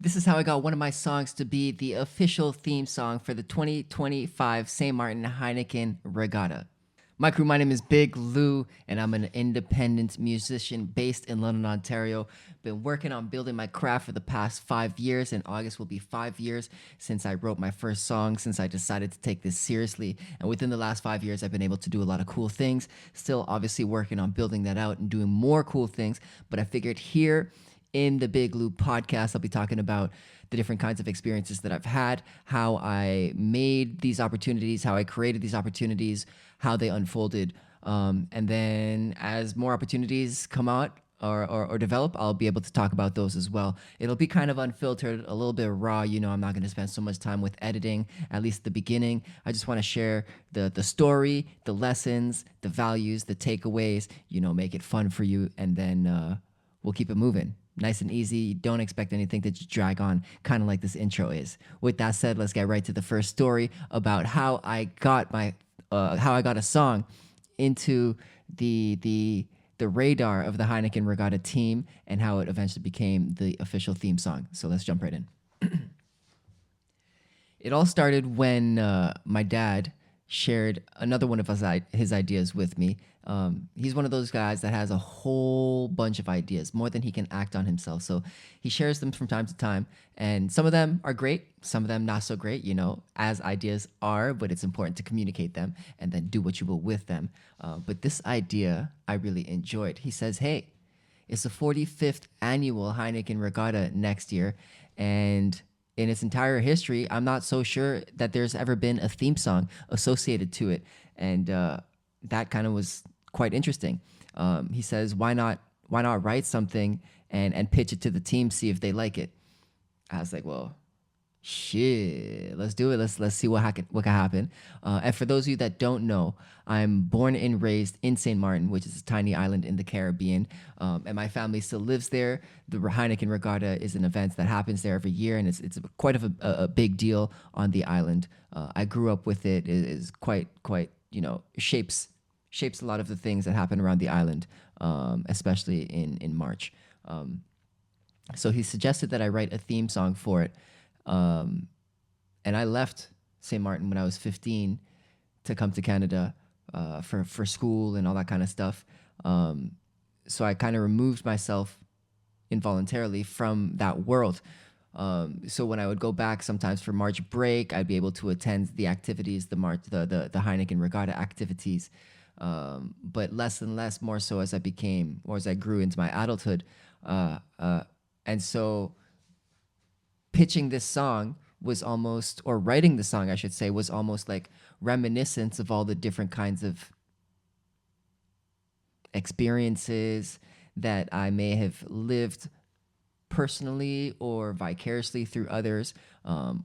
This is how I got one of my songs to be the official theme song for the 2025 St. Maarten Heineken Regatta. My crew, my name is Big Lou, and I'm an independent musician based in London, Ontario. Been working on building my craft for the past 5 years. In August will be 5 years since I wrote my first song, since I decided to take this seriously. And within the last 5 years, I've been able to do a lot of cool things. Still, obviously, working on building that out and doing more cool things. But I figured here in the Big Loop podcast, I'll be talking about the different kinds of experiences that I've had, how I made these opportunities, how I created these opportunities, how they unfolded. And then as more opportunities come out or develop, I'll be able to talk about those as well. It'll be kind of unfiltered, a little bit raw. I'm not going to spend so much time with editing, at least the beginning. I just want to share the story, the lessons, the values, the takeaways, make it fun for you. And then we'll keep it moving. Nice and easy. Don't expect anything to just drag on, kind of like this intro is. With that said, let's get right to the first story about how I got a song into the radar of the Heineken Regatta team and how it eventually became the official theme song. So let's jump right in. It all started when my dad shared another one of his ideas with me. He's one of those guys that has a whole bunch of ideas, more than he can act on himself. So he shares them from time to time, and some of them are great, some of them not so great, as ideas are, but it's important to communicate them and then do what you will with them. But this idea I really enjoyed. He says, hey, it's the 45th annual Heineken Regatta next year, and in its entire history, I'm not so sure that there's ever been a theme song associated to it. And that kind of was quite interesting. He says, why not write something and pitch it to the team, see if they like it? I was like, well, shit, let's do it. Let's see what can happen. And for those of you that don't know, I'm born and raised in St. Maarten, which is a tiny island in the Caribbean, and my family still lives there. The Heineken Regatta is an event that happens there every year, and it's quite of a big deal on the island. I grew up with it. It is quite shapes a lot of the things that happen around the island, especially in March. So he suggested that I write a theme song for it. And I left St. Maarten when I was 15 to come to Canada for school and all that kind of stuff. So I kind of removed myself involuntarily from that world. So when I would go back sometimes for March break, I'd be able to attend the activities, the Heineken Regatta activities, but less and less, more so as I grew into my adulthood. And so pitching this song was almost, or writing the song, I should say, was almost like reminiscence of all the different kinds of experiences that I may have lived personally or vicariously through others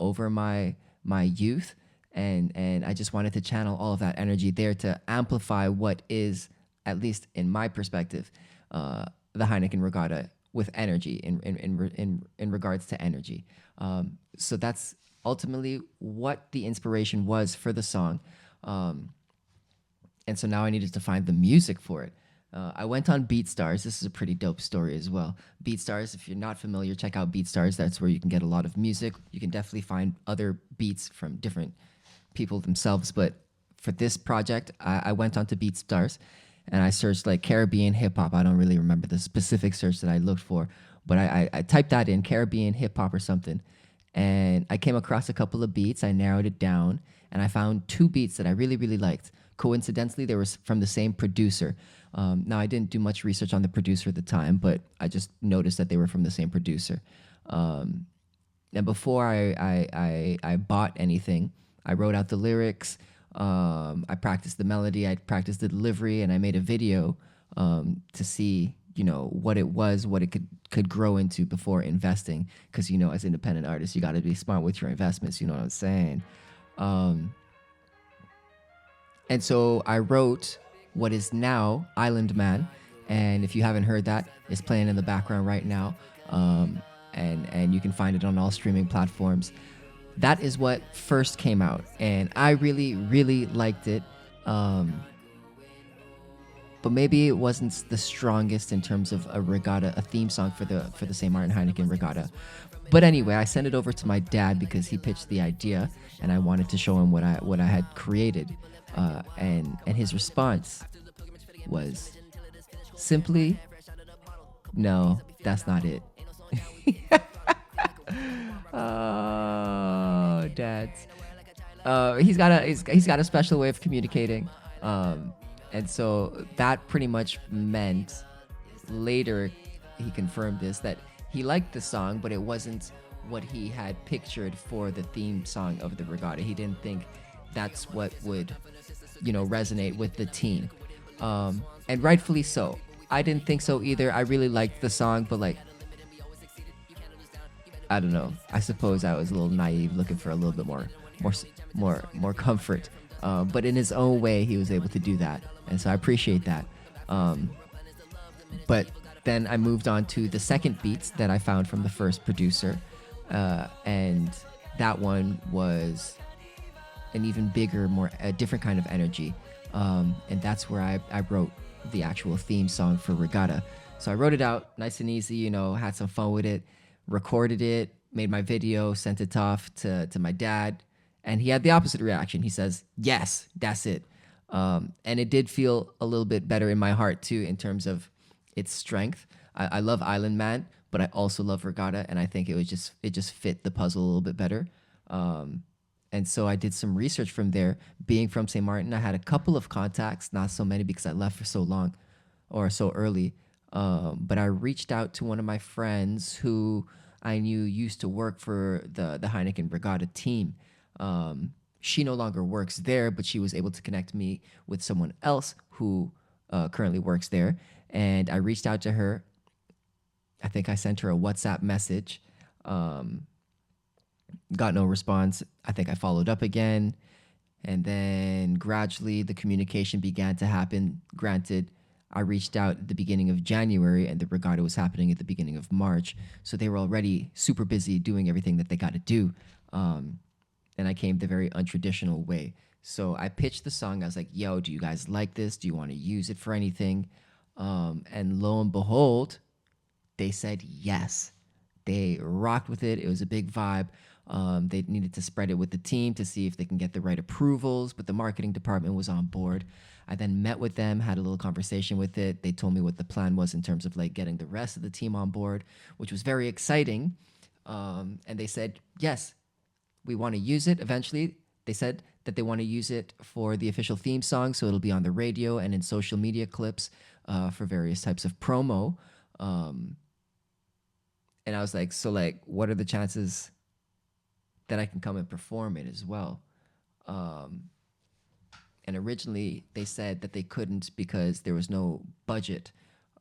over my youth. And I just wanted to channel all of that energy there to amplify what is, at least in my perspective, the Heineken Regatta with energy in regards to energy. So that's ultimately what the inspiration was for the song. And so now I needed to find the music for it. I went on BeatStars. This is a pretty dope story as well. BeatStars, if you're not familiar, check out BeatStars. That's where you can get a lot of music. You can definitely find other beats from different people themselves. But for this project, I went on to BeatStars and I searched like Caribbean hip hop. I don't really remember the specific search that I looked for, but I typed that in, Caribbean hip hop or something. And I came across a couple of beats. I narrowed it down and I found two beats that I really, really liked. Coincidentally, they were from the same producer. Now, I didn't do much research on the producer at the time, but I just noticed that they were from the same producer. And before I bought anything, I wrote out the lyrics. I practiced the melody, I practiced the delivery, and I made a video to see, what it was, what it could grow into before investing. Because, as independent artists, you got to be smart with your investments. You know what I'm saying? And so I wrote what is now Island Man. And if you haven't heard that, it's playing in the background right now. And you can find it on all streaming platforms. That is what first came out. And I really, really liked it. but maybe it wasn't the strongest in terms of a regatta, a theme song for the St. Maarten Heineken Regatta. But anyway, I sent it over to my dad because he pitched the idea, and I wanted to show him what I had created, and his response was simply, "No, that's not it." Oh, dads. He's got a special way of communicating, and so that pretty much meant later he confirmed this, that he liked the song, but it wasn't what he had pictured for the theme song of the regatta. He didn't think that's what would, resonate with the team, and rightfully so. I didn't think so either. I really liked the song, but like, I don't know. I suppose I was a little naive, looking for a little bit more comfort. But in his own way, he was able to do that, and so I appreciate that. Um, but then I moved on to the second beats that I found from the first producer, and that one was an even bigger, more a different kind of energy, and that's where I wrote the actual theme song for Regatta. So I wrote it out nice and easy, had some fun with it, recorded it, made my video, sent it off to my dad, and he had the opposite reaction. He says, "Yes, that's it," and it did feel a little bit better in my heart too, in terms of its strength. I love Island Man, but I also love Regatta, and I think it just fit the puzzle a little bit better. Um, and so I did some research from there. Being from St. Martin, I had a couple of contacts, not so many because I left for so long or so early. But I reached out to one of my friends who I knew used to work for the Heineken Regatta team. She no longer works there, but she was able to connect me with someone else who currently works there. And I reached out to her. I think I sent her a WhatsApp message. Um, got no response. I think I followed up again. And then gradually the communication began to happen. Granted, I reached out at the beginning of January and the regatta was happening at the beginning of March. So they were already super busy doing everything that they got to do. Um, and I came the very untraditional way. So I pitched the song. I was like, yo, do you guys like this? Do you want to use it for anything? And lo and behold, they said yes. They rocked with it. It was a big vibe. They needed to spread it with the team to see if they can get the right approvals, but the marketing department was on board. I then met with them, had a little conversation with it. They told me what the plan was in terms of like getting the rest of the team on board, which was very exciting. And they said, yes, we want to use it eventually. They said that they want to use it for the official theme song, so it'll be on the radio and in social media clips for various types of promo. Um, and I was like, so like, what are the chances that I can come and perform it as well? Um, and originally they said that they couldn't because there was no budget,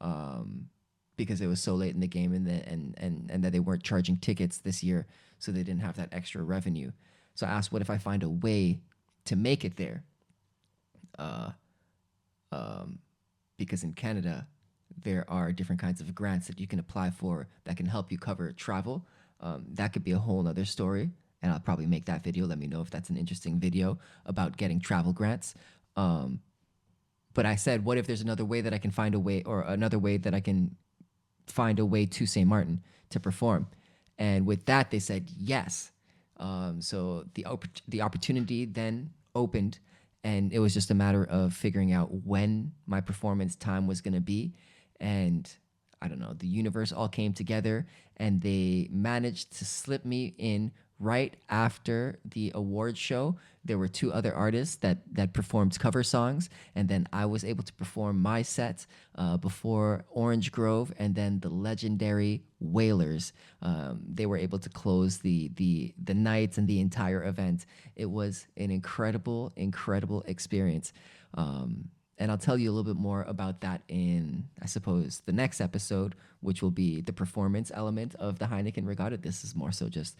um, because it was so late in the game, and that they weren't charging tickets this year, so they didn't have that extra revenue. So I asked, what if I find a way to make it there? Uh, um, because in Canada, there are different kinds of grants that you can apply for that can help you cover travel. That could be a whole nother story, and I'll probably make that video. Let me know if that's an interesting video about getting travel grants. Um, but I said, what if there's another way that I can find a way, or another way that I can find a way to St. Martin to perform? And with that, they said yes. So the opportunity then opened, and it was just a matter of figuring out when my performance time was going to be. And I don't know, the universe all came together, and they managed to slip me in right after the award show. There were two other artists that performed cover songs, and then I was able to perform my set before Orange Grove, and then the legendary Whalers. They were able to close the nights and the entire event. It was an incredible experience. And I'll tell you a little bit more about that in, I suppose, the next episode, which will be the performance element of the Heineken Regatta. This is more so just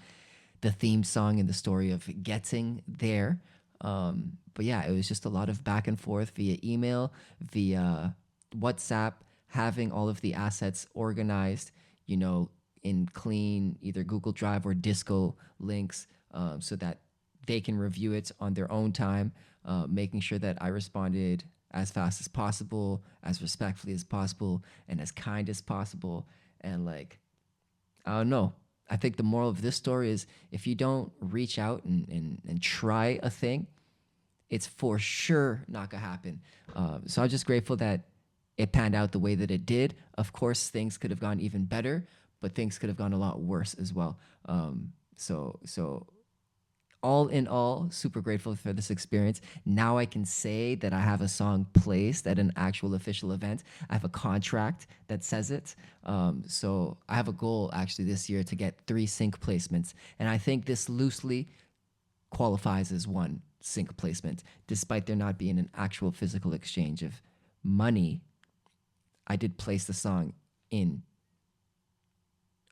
the theme song and the story of getting there. But yeah, it was just a lot of back and forth via email, via WhatsApp, having all of the assets organized, in clean, either Google Drive or Disco links, so that they can review it on their own time, making sure that I responded as fast as possible, as respectfully as possible, and as kind as possible. And like, I don't know. I think the moral of this story is if you don't reach out and try a thing, it's for sure not gonna happen. So I'm just grateful that it panned out the way that it did. Of course, things could have gone even better, but things could have gone a lot worse as well. So all in all, super grateful for this experience. Now I can say that I have a song placed at an actual official event. I have a contract that says it. So I have a goal actually this year to get 3 sync placements. And I think this loosely qualifies as one sync placement, despite there not being an actual physical exchange of money. I did place the song in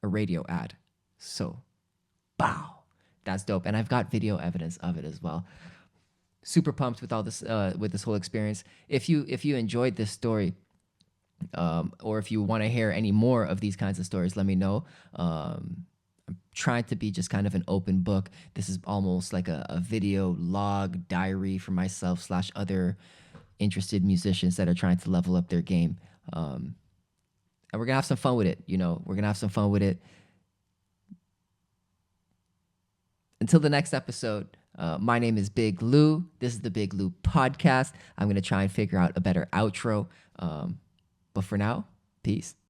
a radio ad. So, bow. That's dope. And I've got video evidence of it as well. Super pumped with all this with this whole experience. If you enjoyed this story, or if you want to hear any more of these kinds of stories, let me know. I'm trying to be just kind of an open book. This is almost like a video log diary for myself slash other interested musicians that are trying to level up their game. And we're gonna have some fun with it. We're gonna have some fun with it. Until the next episode, my name is Big Lou. This is the Big Lou podcast. I'm going to try and figure out a better outro. But for now, peace.